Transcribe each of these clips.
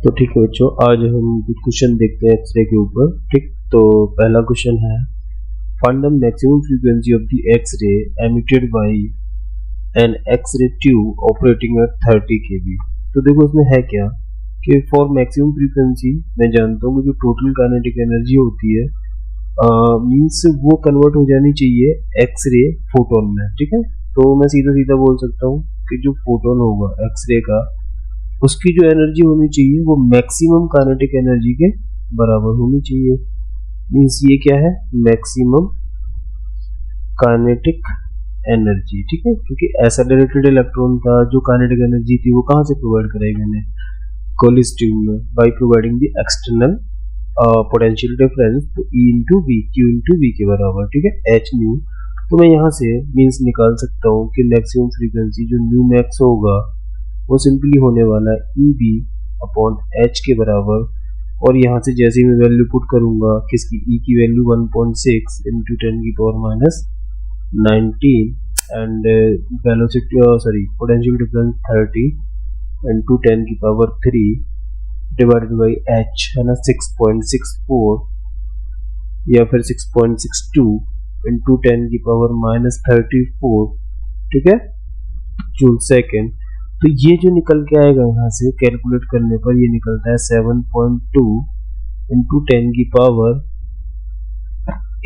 तो ठीक है बच्चों, आज हम कुछ क्वेश्चन देखते हैं एक्सरे के ऊपर। ठीक, तो पहला क्वेश्चन है find the maximum frequency of the X-ray emitted by an X-ray tube operating at 30 kV। तो देखो इसमें है क्या कि फॉर मैक्सिमम फ्रीक्वेंसी मैं जानता हूँ कि जो टोटल काइनेटिक एनर्जी होती है मींस वो कन्वर्ट हो जानी चाहिए एक्सरे फोटोन में। ठीक है, तो मैं सीधा सीधा बोल सकता हूँ कि जो फोटोन होगा एक्सरे का उसकी जो एनर्जी होनी चाहिए वो मैक्सिमम काइनेटिक एनर्जी के बराबर होनी चाहिए। मींस ये क्या है, मैक्सिमम काइनेटिक एनर्जी। ठीक है, क्योंकि ऐसा डायरेक्टेड इलेक्ट्रॉन था जो काइनेटिक एनर्जी थी वो कहाँ से प्रोवाइड कराई मैंने, कॉलेज ट्यूब में, by providing the external potential difference, तो E into V, Q into V के बराबर। ठीक है, एच न्यू। तो मैं यहाँ से मीन्स निकाल सकता हूँ कि मैक्सिमम फ्रीक्वेंसी जो न्यू मैक्स होगा वो सिंपली होने वाला है ई बी अपॉन एच के बराबर। और यहाँ से जैसे ही मैं वैल्यू पुट करूंगा किसकी, ई की वैल्यू 1.6 इंटू 10 की power minus 19 and velocity potential difference 30 into 10 की पावर 3 डिवाइडेड बाई एच है ना 6.64 या फिर 6.62 इंटू 10 की पावर माइनस 34। ठीक है, जूल सेकेंड। तो ये जो निकल के आएगा यहाँ से कैलकुलेट करने पर ये निकलता है 7.2 इंटू 10 की पावर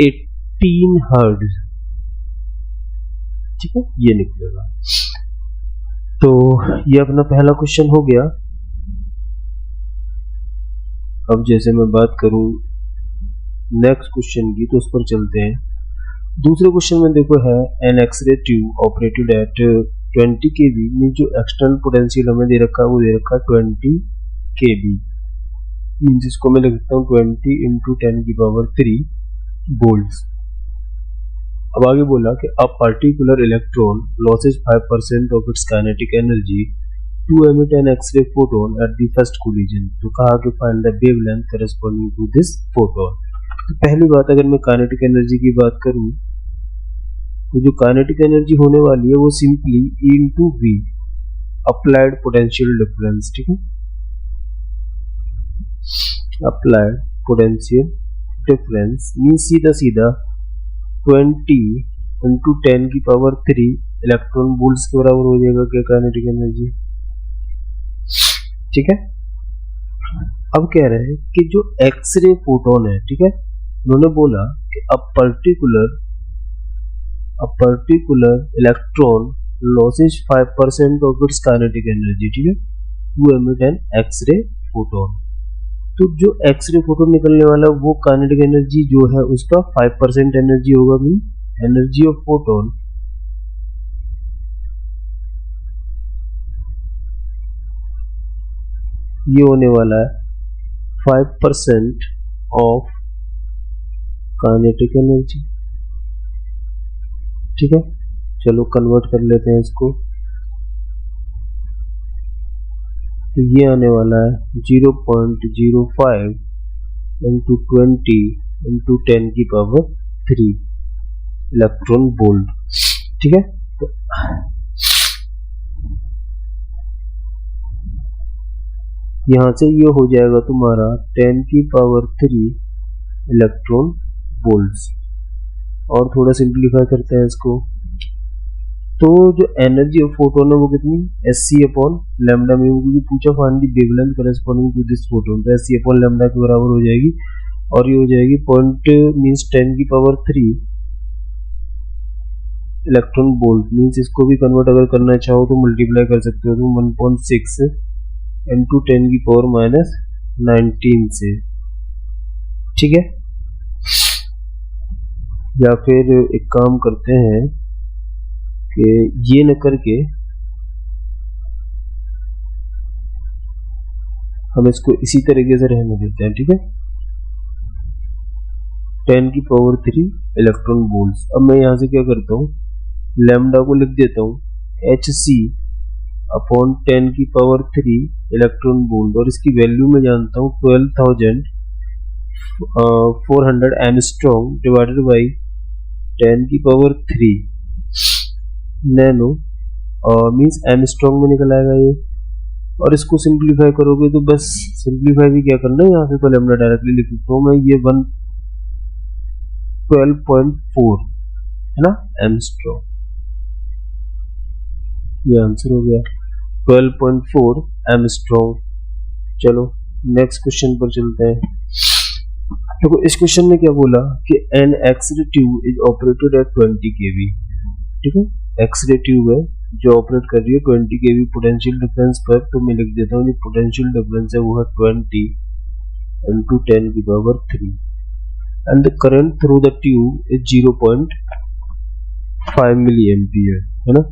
18 हर्ट्ज। ठीक है, ये निकलेगा। तो ये अपना पहला क्वेश्चन हो गया। अब जैसे मैं बात करूं नेक्स्ट क्वेश्चन की तो उस पर चलते हैं। दूसरे क्वेश्चन में देखो है an x ray tube operated at 20 kV में जो एक्सटर्नल पोटेंशियल हमें दे रखा है वो दे रखा है 20 kV। मीन्स इसको मैं लिख सकता हूँ 20 इंटू 10 की पावर 3 वोल्ट्स। अब आगे बोला कि a particular electron loses 5% of its kinetic energy to emit an X-ray photon at the first collision. तो कहा कि find the wavelength corresponding to this photon. तो पहली बात, अगर मैं काइनेटिक एनर्जी की बात करूं तो जो काइनेटिक एनर्जी होने वाली है वो simply E into V applied potential difference. ठीक है, अप्लाइड पोटेंशियल डिफरेंस मीन सीधा सीधा 20 इंटू 10 की पावर 3 इलेक्ट्रॉन वोल्ट्स के बराबर हो जाएगा क्या काइनेटिक एनर्जी। ठीक है, अब कह रहे हैं कि जो एक्सरे फोटोन है, ठीक है, उन्होंने बोला कि a particular electron loses 5% of its kinetic energy. ठीक है, to emit an X-ray photon. तो जो एक्सरे फोटोन निकलने वाला वो काइनेटिक एनर्जी जो है उसका 5% एनर्जी होगा। मीन एनर्जी ऑफ फोटोन ये होने वाला है 5% ऑफ काइनेटिक एनर्जी। ठीक है, चलो कन्वर्ट कर लेते हैं इसको। तो ये आने वाला है 0.05 इंटू 20 इंटू 10 की पावर 3 इलेक्ट्रॉन वोल्ट। ठीक है, तो यहां से ये हो जाएगा तुम्हारा 10 की पावर 3 इलेक्ट्रॉन वोल्ट्स। और थोड़ा सिंप्लीफाई करते हैं इसको। तो जो एनर्जी ऑफ फोटोन है वो कितनी, SC अपॉन लैम्डा में, क्योंकि पूछा find the wavelength corresponding to this photon, तो SC अपॉन लैम्डा के बराबर हो जाएगी। और ये हो जाएगी पॉइंट मीन्स 10 की पावर 3 इलेक्ट्रॉन वोल्ट। मीन्स इसको भी कन्वर्ट अगर करना चाहो तो मल्टीप्लाई कर सकते हो तुम 1.6 इंटू 10 की पावर माइनस 19 से। ठीक है, या फिर एक काम करते हैं कि ये न करके हम इसको इसी तरीके से रहने देते हैं। ठीक है, 10 की पावर 3 इलेक्ट्रॉन वोल्ट्स। अब मैं यहां से क्या करता हूँ, लैम्डा को लिख देता हूँ HC अपॉन 10 की पावर 3 इलेक्ट्रॉन वोल्ट, और इसकी वैल्यू मैं जानता हूँ 12,400 एंगस्ट्रॉम डिवाइडेड बाई 10 की पावर 3 नैनो मीन्स एंगस्ट्रॉम में निकल आएगा ये और इसको सिंप्लीफाई करोगे तो बस सिंप्लीफाई भी क्या करना है, यहाँ से तो लैम्डा डायरेक्टली लिख सकता हूँ मैं, ये 12.4 है ना एंगस्ट्रॉम, ये आंसर हो गया 12.4 एंगस्ट्रॉम। चलो नेक्स्ट क्वेश्चन पर चलते हैं। देखो इस क्वेश्चन में क्या बोला कि an X-ray tube is operated at 20 kV, ठीक है, एक्स-रे ट्यूब है जो ऑपरेट कर रही है 20 kV पोटेंशियल डिफरेंस पर, तो मैं लिख देता हूँ जो पोटेंशियल डिफरेंस है वो है 20 into 10 की power 3 and the current through the tube is 0.5 milli ampere, है ना।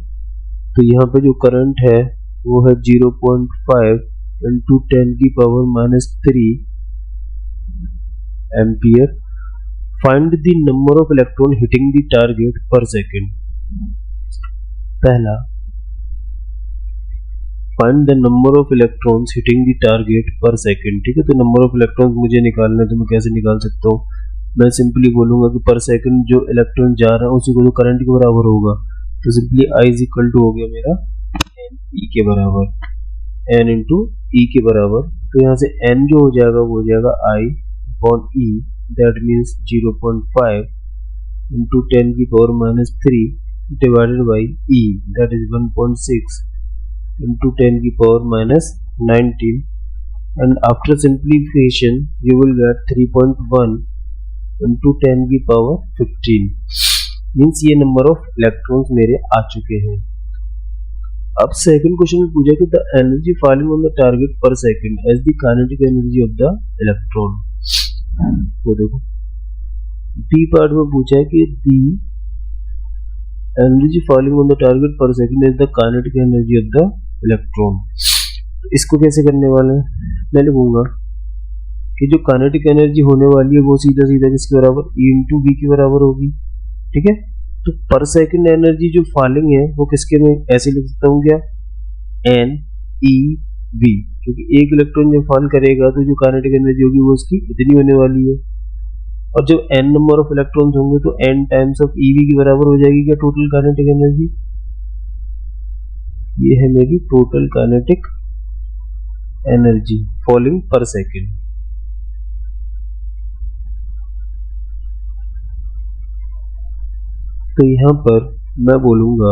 तो यहाँ पे जो करंट है वो है 0.5 into 10 की power -3 ampere. Find the number of electron hitting the target per second. पहला, find the number of electrons hitting the target per second, ठीक है। तो नंबर ऑफ इलेक्ट्रॉन्स मुझे निकालना है, तो मैं कैसे निकाल सकता हूँ, मैं सिंपली बोलूंगा कि पर सेकेंड जो इलेक्ट्रॉन जा रहा है उसी को जो करंट के बराबर होगा, तो simply I is equal to हो गया मेरा एन ई के बराबर, एन इंटू ई के बराबर। तो यहाँ से एन जो हो जाएगा वो हो जाएगा I upon E, that means 0.5 into 10 की power -3 divided by E, that is 1.6 into 10 की power -19, and after simplification you will get 3.1 into 10 की power 15, means ये number of electrons मेरे आ चुके हैं। अब सेकंड क्वेश्चन में पूछा कि the energy falling on the target per second as the kinetic energy of the electron। तो देखो बी पार्ट में पूछा है कि the energy falling on the target per second is the kinetic energy of the electron। तो इसको कैसे करने वाले हैं, मैं लिखूंगा कि जो काइनेटिक एनर्जी होने वाली है वो सीधा सीधा किसके बराबर, E इंटू वी के बराबर होगी, ठीक है। तो पर सेकंड एनर्जी जो फॉलिंग है वो किसके में ऐसे लिख सकता हूँ क्या, एन ई वी, क्योंकि एक इलेक्ट्रॉन जब फॉल करेगा तो जो काइनेटिक एनर्जी होगी वो उसकी इतनी होने वाली है, और जब n नंबर ऑफ इलेक्ट्रॉन्स होंगे तो n टाइम्स ऑफ EV के बराबर हो जाएगी क्या टोटल काइनेटिक एनर्जी। ये है मेरी टोटल काइनेटिक एनर्जी फॉलिंग पर सेकेंड। तो यहाँ पर मैं बोलूंगा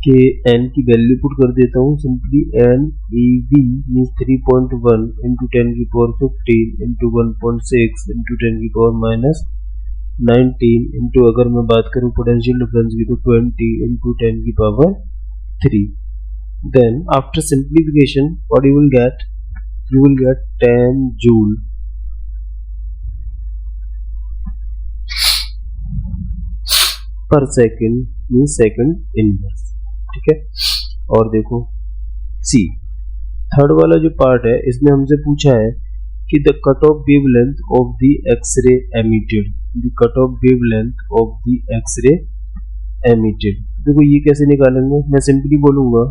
कि n की वैल्यू पुट कर देता हूँ, simply n EV means 3.1 into 10 की पावर 15 इंटू 1.6 इंटू 10 की पावर -19 इंटू, अगर मैं बात करूँ पोटेंशियल डिफरेंस की, तो 20 इंटू 10 की power 3। Then after simplification what you will get, you will get 10 joule per second means second inverse, ठीक है। और देखो सी थर्ड वाला जो पार्ट है इसमें हमसे पूछा है कि the cut off wavelength of the X-ray emitted, the cut off wavelength of the X-ray emitted. देखो ये कैसे निकालेंगे, मैं सिंपली बोलूंगा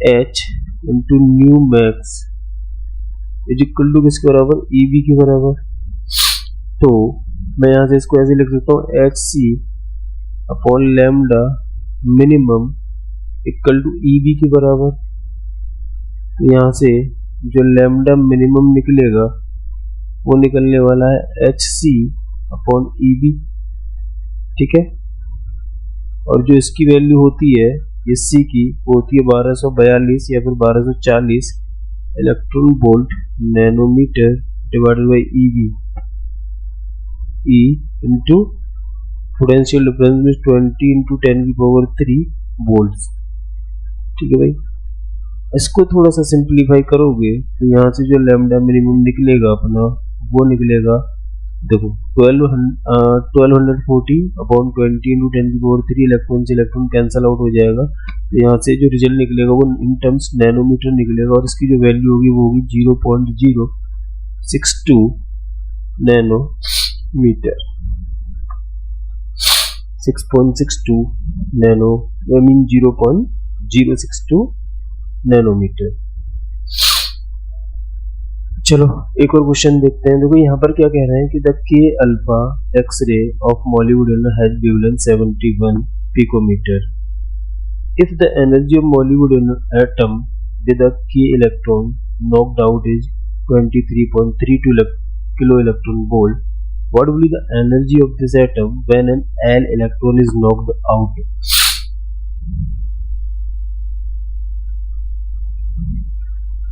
H into nu max is equal to किसके बराबर, EV के बराबर। तो मैं यहाँ से इसको ऐसे लिख सकता हूँ HC upon lambda minimum equal to EV के बराबर। तो यहाँ से जो लैम्डा मिनिमम निकलेगा वो निकलने वाला है HC अपॉन EV, ठीक है। और जो इसकी वैल्यू होती है इस C की वो होती है 1242 या फिर 1240 electron volt nanometre divided by EV, E into potential difference में 20 इंटू 10 की पावर 3 वोल्ट्स, ठीक है भाई। इसको थोड़ा सा सिंप्लीफाई करोगे तो यहाँ से जो लैम्डा मिनिमम निकलेगा अपना वो निकलेगा, देखो 1240 अपॉन 20 इंटू 10 की पावर 3, इलेक्ट्रॉन से इलेक्ट्रॉन कैंसल आउट हो जाएगा, तो यहाँ से जो रिजल्ट निकलेगा वो इन टर्म्स नैनोमीटर निकलेगा, और इसकी जो वैल्यू होगी वो होगी 0.062 nanometre, 6.62 nano, I mean 0.062 nanometre. चलो एक और क्वेश्चन देखते हैं। देखो यहाँ पर क्या कह रहे हैं कि the K alpha X ray of molybdenum has wavelength 71 picometre if the energy of molybdenum atom with a k electron knocked out is 23.32 kilo electron volt, what will be the energy of this atom when an L electron is knocked out?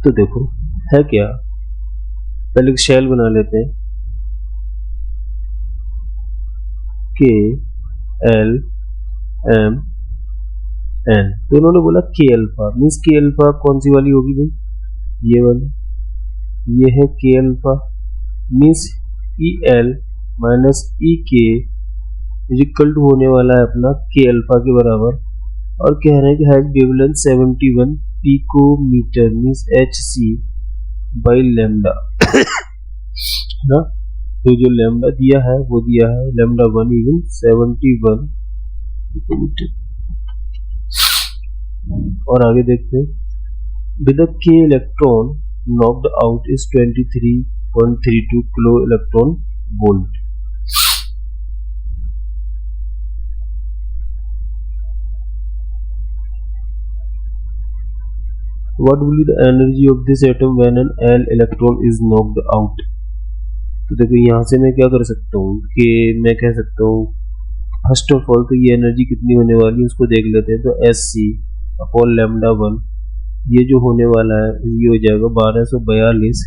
तो देखो है क्या, पहले एक shell बना लेते हैं, के एल एम एन, तो उन्होंने बोला के अल्फा, मीन्स के अल्फा कौन सी वाली होगी भाई, ये वाली, ये है K alpha, means E L minus E K equal to होने वाला है अपना के अल्फा के बराबर, और कह रहे हैं कि has wavelength 71 picometre means H C by lambda ना, तो जो लैम्डा दिया है वो दिया है लैम्डा 1 इवन 71 पिकोमीटर। और आगे देखते हैं विद के electron knocked out is 23.32 kilo electron volt. What will be the energy of this atom when an L electron is knocked out? तो देखो यहाँ से मैं क्या कर सकता हूँ कि मैं कह सकता हूँ फर्स्ट ऑफ ऑल तो ये एनर्जी कितनी होने वाली है उसको देख लेते हैं, तो एस सी अपॉन लैम्डा 1, ये जो होने वाला है ये हो जाएगा 1242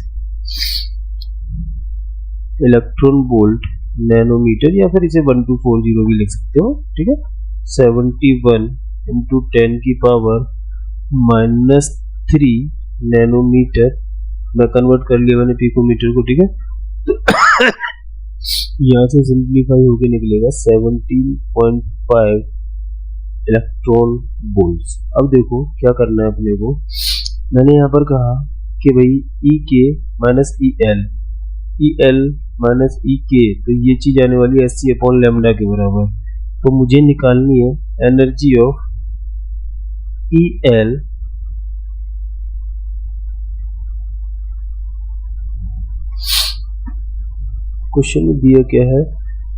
इलेक्ट्रॉन वोल्ट नैनोमीटर, या फिर इसे 1240 भी लिख सकते हो, ठीक है। 71 इंटू 10 की पावर -3 नैनोमीटर, मैं कन्वर्ट कर लिया मैंने पिकोमीटर को, ठीक है। तो यहाँ से सिंप्लीफाई होके निकलेगा 17.5 इलेक्ट्रॉन वोल्ट्स। अब देखो क्या करना है अपने को, मैंने यहाँ पर कहा कि भाई ई के माइनस ई एल माइनस ई के, तो ये चीज आने वाली है एस सी अपॉन लैम्डा के बराबर, तो मुझे निकालनी है energy of E L question में दिया क्या है,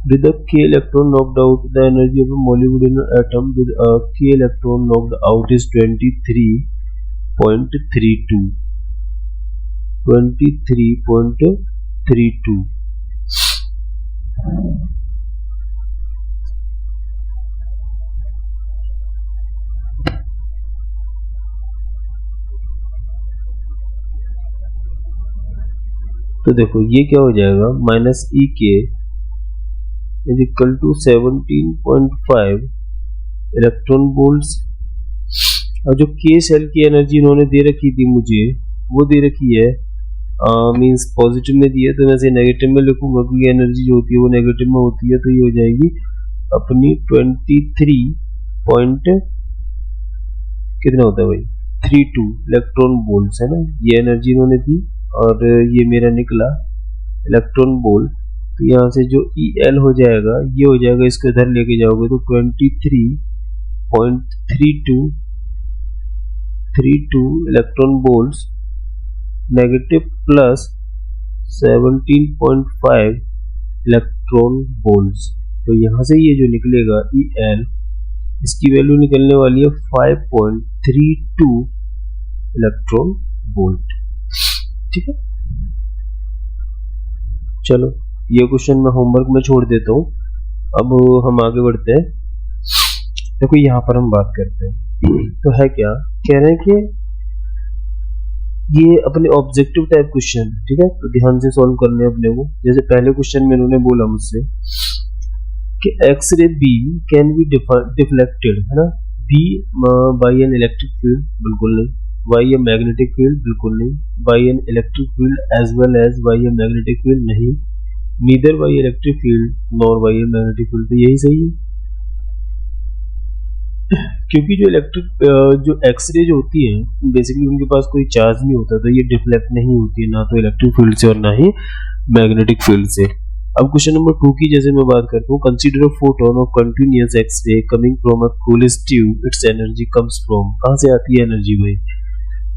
with a k electron knocked out the energy of a molybdenum atom with a k electron knocked out is 23.32। तो देखो ये क्या हो जाएगा, minus E K is equal to 17.5 electron volts, और जो के सेल की एनर्जी इन्होंने दे रखी थी मुझे, वो दे रखी है मींस पॉजिटिव में दी है, तो मैं इसे नेगेटिव में लिखूंगा क्योंकि एनर्जी जो होती है वो नेगेटिव में होती है, तो ये हो जाएगी अपनी 23 पॉइंट कितना होता है भाई 32 इलेक्ट्रॉन वोल्ट्स है ना, ये एनर्जी इन्होंने दी और ये मेरा निकला इलेक्ट्रॉन वोल्ट। तो यहाँ से जो ई एल हो जाएगा ये हो जाएगा, इसको इधर लेके जाओगे तो 23.32 electron volts negative plus 17.5 electron volts. तो यहाँ से ये जो निकलेगा ई एल, इसकी वैल्यू निकलने वाली है 5.32 इलेक्ट्रॉन वोल्ट, ठीक है। चलो ये क्वेश्चन मैं होमवर्क में छोड़ देता हूँ, अब हम आगे बढ़ते हैं। देखो यहाँ पर हम बात करते हैं, तो है क्या कह रहे हैं कि ये अपने ऑब्जेक्टिव टाइप क्वेश्चन, ठीक है, तो ध्यान से सॉल्व करने अपने को। जैसे पहले क्वेश्चन में इन्होंने बोला मुझसे कि X ray beam can be deflected, है ना, be by an electric field, बिल्कुल नहीं, बाय ए मैग्नेटिक फील्ड, बिल्कुल नहीं, by an electric field as well as by a magnetic field, नहीं, neither by electric field nor by a magnetic field, तो यही सही है। क्योंकि जो इलेक्ट्रिक जो एक्सरे जो होती है बेसिकली उनके पास कोई चार्ज नहीं होता, तो ये डिफ्लेक्ट नहीं होती है ना तो इलेक्ट्रिक फील्ड से और ना ही मैग्नेटिक फील्ड से। अब क्वेश्चन नंबर 2 की जैसे मैं बात करता हूँ, consider a photon of continuous X ray coming from a coolest tube, it's energy comes from, कहाँ से आती है एनर्जी भाई,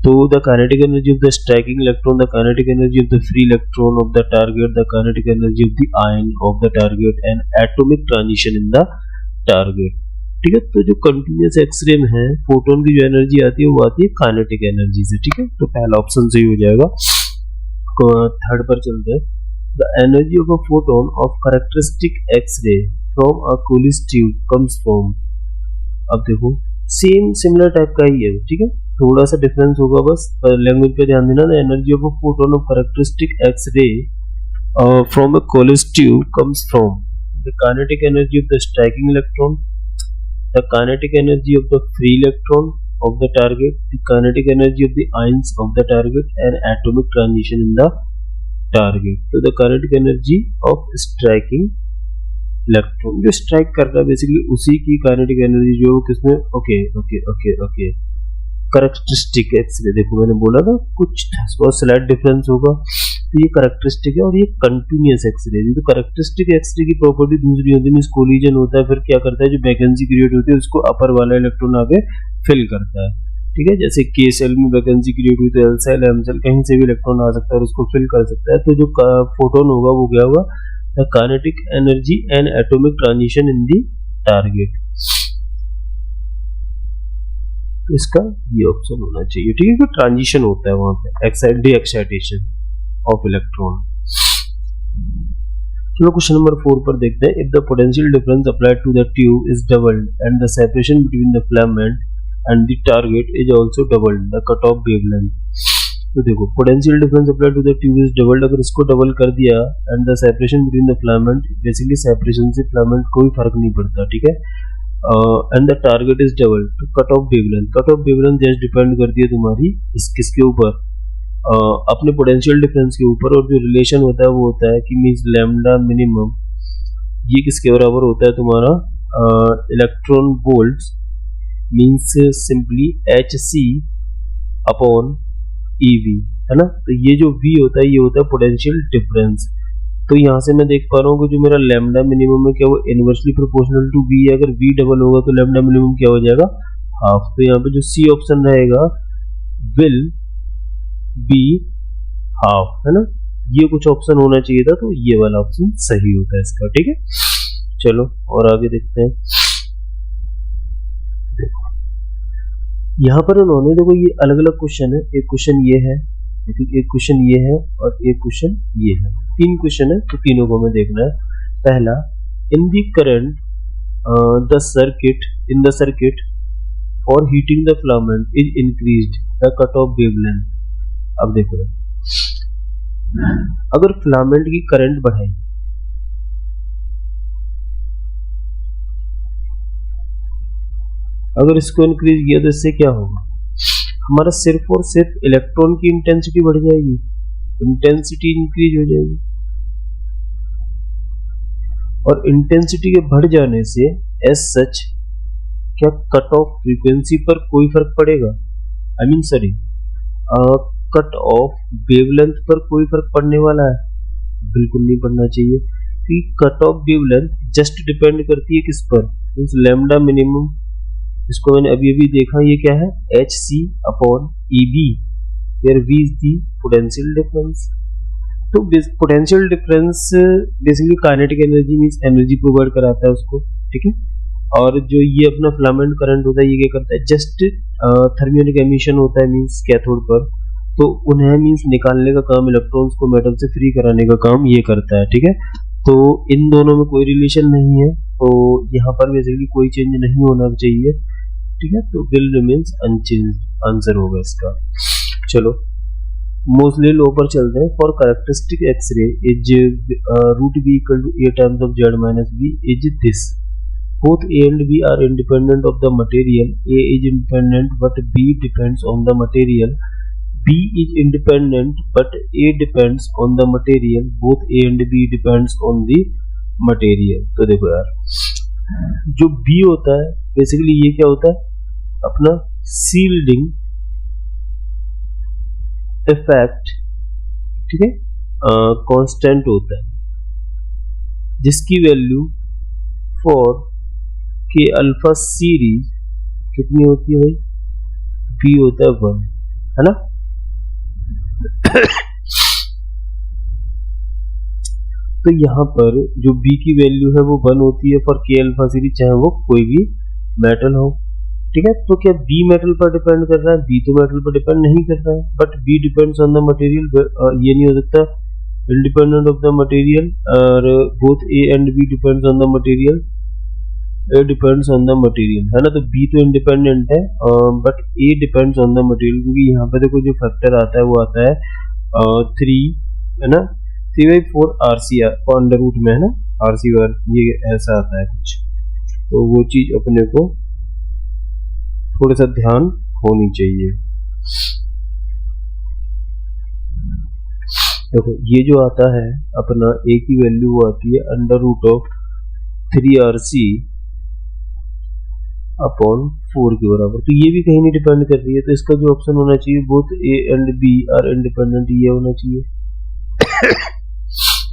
तो the kinetic energy of the striking electron, the kinetic energy of the free electron of the target, the kinetic energy of the ion of the target and atomic transition in the target, ठीक है। तो जो continuous x ray में है photon की जो energy आती है वो आती है काइनेटिक एनर्जी से, ठीक है। तो पहला ऑप्शन सही हो जाएगा। थर्ड पर चलते हैं। The energy of a photon of characteristic X ray from a cooling tube comes from. अब देखो सेम सिमिलर टाइप का ही है, ठीक है, थोड़ा सा डिफरेंस होगा बस लैंग्वेज पे ध्यान देना। The energy of a photon of characteristic X ray from a cooling tube comes from the kinetic energy of the striking electron, the kinetic energy of the free electron of the target, the kinetic energy of the ions of the target, and atomic transition in the target. So the kinetic energy of striking electron, जो strike कर रहा है basically उसी की kinetic energy जो किसमें, okay okay okay okay characteristic X ray, देखो मैंने बोला था कुछ बहुत स्लाइड डिफरेंस होगा। तो ये कैरेक्टरिस्टिक है और ये कंटिन्यूअस एक्सरे। तो कैरेक्टरिस्टिक एक्सरे की प्रॉपर्टी दूसरी होती है, कोलिजन होता है, फिर क्या करता है जो वैकेंसी क्रिएट होती है उसको अपर वाला इलेक्ट्रॉन आगे फिल करता है, ठीक है। जैसे के सेल में वैकेंसी क्रिएट हुई तो एल सेल एम सेल कहीं से भी इलेक्ट्रॉन आ सकता है और उसको फिल कर सकता है। तो जो फोटोन होगा वो क्या होगा, the kinetic energy and atomic transition in the target. तो इसका ये ऑप्शन होना चाहिए, ठीक है। ट्रांजिशन होता है वहां पे, डी एक्साइटेशन ऑफ इलेक्ट्रॉन। चलो क्वेश्चन नंबर 4 पर देखते हैं। If the potential difference applied to the tube is doubled and the separation between the filament and the target is also doubled, the cut off wavelength. तो देखो potential difference applied to the tube is doubled, अगर इसको double कर दिया and the separation between the filament, basically separation से filament कोई फर्क नहीं पड़ता, ठीक है। And the target is doubled, तो cut off wavelength, cut off wavelength just depend करती है तुम्हारी किसके ऊपर, अपने पोटेंशियल डिफरेंस के ऊपर। और जो रिलेशन होता है वो होता है कि मींस लैम्डा मिनिमम ये किसके बराबर होता है तुम्हारा, electron volts means simply HC upon EV, है ना। तो ये जो V होता है ये होता है पोटेंशियल डिफरेंस। तो यहाँ से मैं देख पा रहा हूँ कि जो मेरा लैम्डा मिनिमम है क्या वो इनवर्सली प्रोपोर्शनल टू V है। अगर V डबल होगा तो लैम्डा मिनिमम क्या हो जाएगा, हाफ। तो यहाँ पे जो C ऑप्शन रहेगा विल बी हाफ, है ना। ये कुछ ऑप्शन होना चाहिए था, तो ये वाला ऑप्शन सही होता है इसका, ठीक है। चलो और आगे देखते हैं। देखो यहाँ पर उन्होंने देखो ये अलग अलग क्वेश्चन है, एक क्वेश्चन ये है, एक क्वेश्चन ये है और एक क्वेश्चन ये है, 3 क्वेश्चन है। तो तीनों को हमें देखना है। पहला, in the current the circuit for heating the filament is increased the cut off wavelength. अब देखो अगर फिलामेंट की करंट बढ़ाई, अगर इसको इंक्रीज किया तो इससे क्या होगा, हमारा सिर्फ और सिर्फ इलेक्ट्रॉन की इंटेंसिटी बढ़ जाएगी, इंटेंसिटी इंक्रीज हो जाएगी। और इंटेंसिटी के बढ़ जाने से एज सच क्या कट ऑफ फ्रीक्वेंसी पर कोई फर्क पड़ेगा, I mean sorry cut off wavelength पर कोई फर्क पड़ने वाला है, बिल्कुल नहीं पड़ना चाहिए। कि cut off wavelength just depend करती है किस पर, मींस लैम्डा मिनिमम, इसको मैंने अभी अभी देखा, ये क्या है HC upon EV, where V is the potential difference. तो potential difference basically kinetic energy means energy provide कराता है उसको, ठीक है। और जो ये अपना फिलामेंट करंट होता है ये क्या करता है, जस्ट थर्मियोनिक एमिशन होता है मींस कैथोड पर, तो उन्हें मींस निकालने का काम, इलेक्ट्रॉन्स को मेटल से फ्री कराने का काम ये करता है, ठीक है। तो इन दोनों में कोई रिलेशन नहीं है, तो यहाँ पर बेसिकली कोई चेंज नहीं होना चाहिए, ठीक है। तो विल रिमेन्स अनचेंज्ड आंसर होगा इसका। चलो मोस्टली लो पर चलते हैं। For characteristic X ray is root B equal to A times of Z minus B is this, both A and B are independent of the material, A is independent but B depends on the material, B is independent but A depends on the material, both A and B depends on the material। तो देखो यार जो B होता है basically ये क्या होता है अपना सील्डिंग इफेक्ट, ठीक है, कांस्टेंट होता है जिसकी वैल्यू फॉर के अल्फा सीरीज कितनी होती है भाई, B होता है 1, है ना। तो यहाँ पर जो B की वैल्यू है वो 1 होती है फॉर के अल्फा सीरीज, चाहे वो कोई भी मेटल हो, ठीक है। तो क्या बी मेटल पर डिपेंड कर रहा है? बी तो मेटल पर डिपेंड नहीं कर रहा है, but B depends on the material. ये नहीं हो सकता इंडिपेंडेंट ऑफ द मटेरियल, और both A and B depends on the material, A depends on the material, है ना। तो बी तो इंडिपेंडेंट है, but A depends on the material, क्योंकि यहाँ पे देखो जो फैक्टर आता है वो आता है 3, है ना, 3/4 RC अंडर रूट में, है ना, RC बार, ये ऐसा आता है कुछ। तो वो चीज अपने को थोड़ा सा ध्यान होनी चाहिए। देखो ये जो आता है अपना ए की वैल्यू वो आती है under root of 3RC upon 4 के बराबर। तो ये भी कहीं नहीं डिपेंड कर रही है, तो इसका जो ऑप्शन होना चाहिए both A and B are independent, ये होना चाहिए।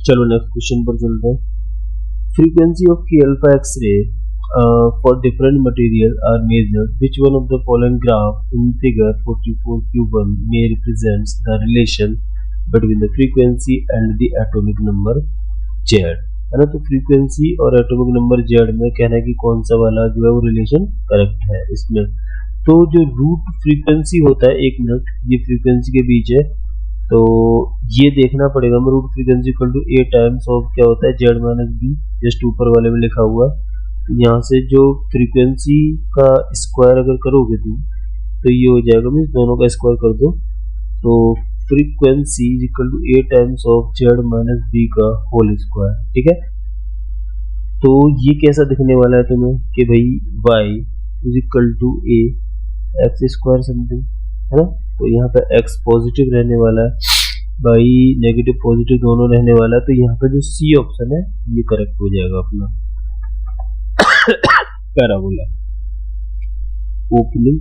चलो नेक्स्ट क्वेश्चन पर चलते हैं। Frequency of K alpha X ray for different material are measured. Which one of the following graph in figure 44Q1 may represents the relation between the frequency and the atomic number Z, है ना। तो frequency और atomic number Z में कहना है कि कौन सा वाला जो है वो रिलेशन करेक्ट है इसमें। तो जो रूट फ्रीक्वेंसी होता है 1 मिनट, ये फ्रीक्वेंसी के बीच है, तो ये देखना पड़ेगा हमें। Root frequency equal to A times of क्या होता है Z माइनस बी, जस्ट ऊपर वाले में लिखा हुआ है। यहाँ से जो फ्रीक्वेंसी का स्क्वायर अगर करोगे तुम तो ये हो जाएगा, मीन्स दोनों का स्क्वायर कर दो, तो frequency is equal to A times of Z minus B का होल स्क्वायर, ठीक है। तो ये कैसा दिखने वाला है तुम्हें कि भाई y is equal to A X square something, है ना। तो यहाँ पे x पॉजिटिव रहने वाला है, y नेगेटिव पॉजिटिव दोनों रहने वाला है। तो यहाँ पे जो C ऑप्शन है ये करेक्ट हो जाएगा अपना। पैराबोला, ओपनिंग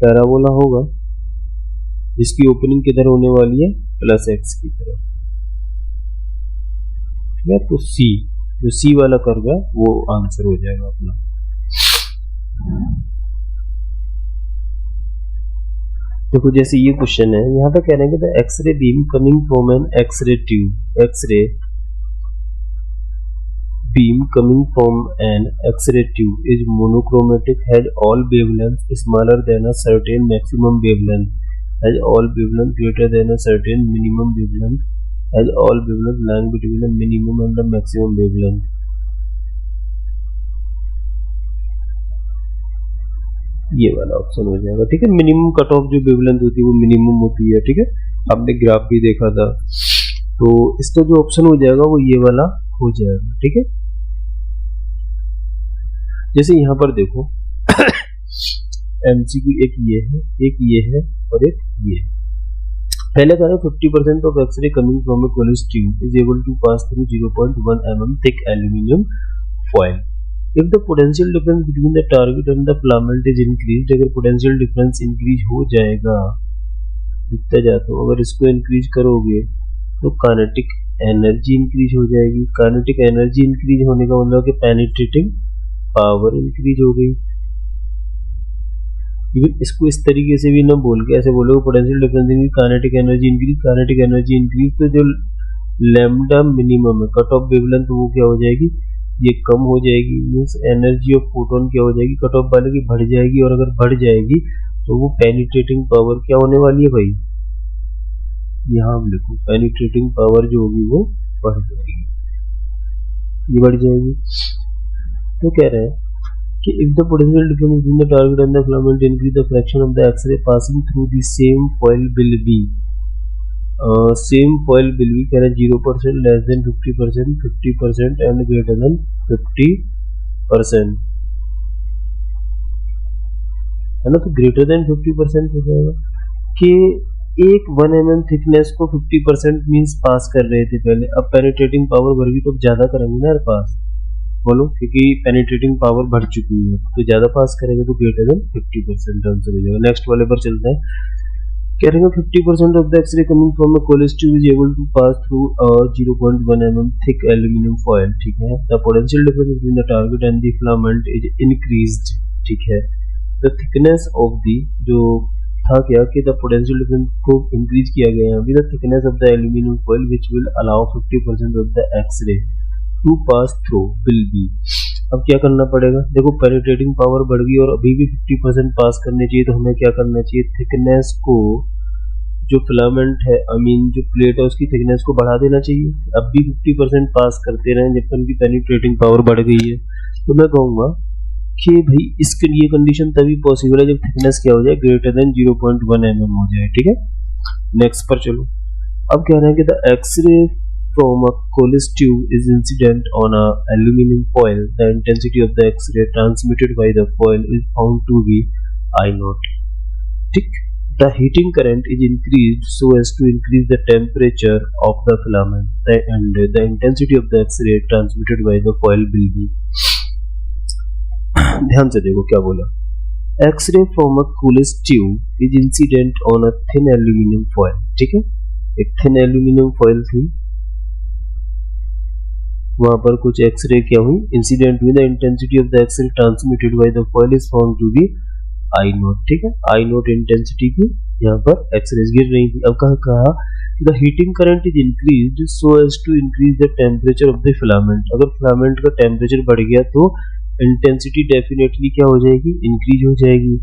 पैराबोला होगा जिसकी ओपनिंग किधर होने वाली है, प्लस x की तरफ, ठीक है। तो C, जो C वाला कर्व है वो आंसर हो जाएगा अपना। देखो जैसे ये क्वेश्चन है, यहाँ पे कह रहे हैं कि the X ray beam coming from an x ray tube, X ray beam coming from an X-ray tube is monochromatic, has all wavelengths smaller than a certain maximum wavelength, has all wavelengths greater than a certain minimum wavelength, has all wavelengths lying between the minimum and the maximum wavelength। ये वाला option हो जाएगा, ठीक है। Minimum cut off जो wavelength होती है वो मिनिमम होती है, ठीक है। आपने ग्राफ भी देखा था, तो इसका जो ऑप्शन हो जाएगा वो ये वाला हो जाएगा, ठीक है। जैसे यहाँ पर देखो MCQ एक ये है, एक ये है और एक ये है। पहले कह रहे 50% of X ray coming from a college tube is able to pass through 0.1 mm thick aluminium foil if the potential difference between the target and the filament is increase. अगर पोटेंशियल डिफरेंस इंक्रीज हो जाएगा, दिखता जाता हो, अगर इसको increase करोगे तो काइनेटिक एनर्जी इंक्रीज हो जाएगी। काइनेटिक एनर्जी इंक्रीज होने का मतलब कि पेनिट्रेटिंग पावर इंक्रीज हो गई। इसको इस तरीके से भी ना बोल के ऐसे बोलोगे potential difference in kinetic energy increase, kinetic energy increase, तो जो लैम्डा मिनिमम है कट ऑफ वेवलेंथ वो क्या हो जाएगी, ये कम हो जाएगी। मींस एनर्जी ऑफ फोटोन क्या हो जाएगी, कट ऑफ वाले की बढ़ जाएगी, और अगर बढ़ जाएगी तो वो पेनिट्रेटिंग पावर क्या होने वाली है भाई, यहाँ हम लिखो पेनिट्रेटिंग पावर जो होगी वो बढ़ जाएगी, ये बढ़ जाएगी। तो कह रहे हैं कि if the potential difference between the target and the filament increase, the fraction of the X-ray passing through the same foil will be कह रहे 0%, less than 50%, 50% and greater than 50%, है ना। तो greater than 50% हो जाएगा कि एक 1 mm थिकनेस को 50% मीन्स पास कर रहे थे पहले, अब पेनिट्रेटिंग पावर बढ़ गई तो ज्यादा करेंगे ना यार पास, बोलो, क्योंकि पेनिट्रेटिंग पावर बढ़ चुकी है तो ज्यादा पास करेंगे तो ग्रेटर देन 50% आंसर हो जाएगा। नेक्स्ट वाले पर चलते हैं। कह रहे हैं 50% of the X ray coming from a college tube is able to pass through 0.1 mm thick aluminium foil, ठीक है। The potential difference between the target and the filament is increased, ठीक है। द थिकनेस ऑफ द, जो था क्या कि the potential difference को increase किया गया है, the thickness of the aluminium foil which will allow 50% of the X ray to pass through will be. अब क्या करना पड़ेगा, देखो पेनिट्रेटिंग पावर बढ़ गई और अभी भी 50% पास करनी चाहिए, तो हमें क्या करना चाहिए, थिकनेस को, जो फिलामेंट है जो प्लेट है उसकी थिकनेस को बढ़ा देना चाहिए। अब भी 50% पास करते रहे जब तक उनकी पेनिट्रेटिंग पावर बढ़ गई है। तो मैं कहूँगा कि भाई इसके लिए कंडीशन तभी पॉसिबल है जब थिकनेस क्या हो जाए, ग्रेटर देन 0.1 mm हो जाए। ठीक है, नेक्स्ट पर चलो। अब कह रहे हैं कि the X ray from a Coolidge tube is incident on a aluminium foil, the intensity of the X ray transmitted by the foil is found to be I0। ठीक, the heating current is increased so as to increase the temperature of the filament and the intensity of the X-ray transmitted by the foil will be। ध्यान से देखो क्या बोला, X-ray from a coolest tube is incident on a thin aluminum foil। ठीक है, एक thin aluminum foil थी, वहां पर कुछ एक्सरे क्या हुई, इंसिडेंट हुई, the intensity of the X ray transmitted by the foil is found to be I0। ठीक है, I0 इंटेंसिटी की यहाँ पर एक्सरेज गिर रही थी। अब कहा the heating current is increased so as to increase the temperature of the filament. अगर फिलामेंट का टेम्परेचर बढ़ गया तो इंटेंसिटी डेफिनेटली क्या हो जाएगी, इंक्रीज हो जाएगी।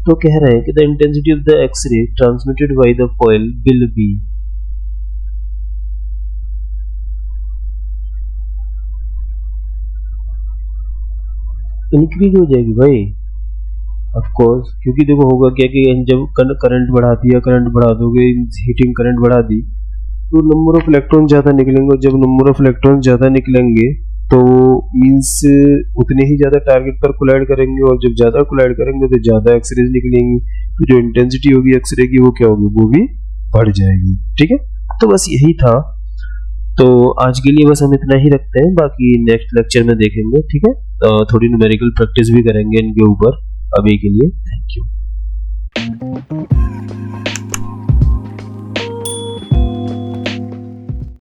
तो कह रहे हैं कि the intensity of the X ray transmitted by the foil will be, increase हो जाएगी भाई, ऑफ कोर्स, क्योंकि देखो होगा क्या कि जब करंट बढ़ा दिया, करंट बढ़ा दोगे, हीटिंग करंट बढ़ा दी तो नंबर ऑफ इलेक्ट्रॉन ज्यादा निकलेंगे, और जब नंबर ऑफ इलेक्ट्रॉन ज्यादा निकलेंगे तो मींस उतने ही ज्यादा टारगेट पर कोलाइड करेंगे, और जब ज्यादा कोलाइड करेंगे तो ज्यादा एक्सरेज निकलेंगी, तो जो इंटेंसिटी होगी एक्सरे की वो क्या होगी, वो भी बढ़ जाएगी। ठीक है, तो बस यही था। तो आज के लिए बस हम इतना ही रखते हैं, बाकी नेक्स्ट लेक्चर में देखेंगे। ठीक है, तो थोड़ी न्यूमेरिकल प्रैक्टिस भी करेंगे इनके ऊपर। अभी के लिए थैंक यू।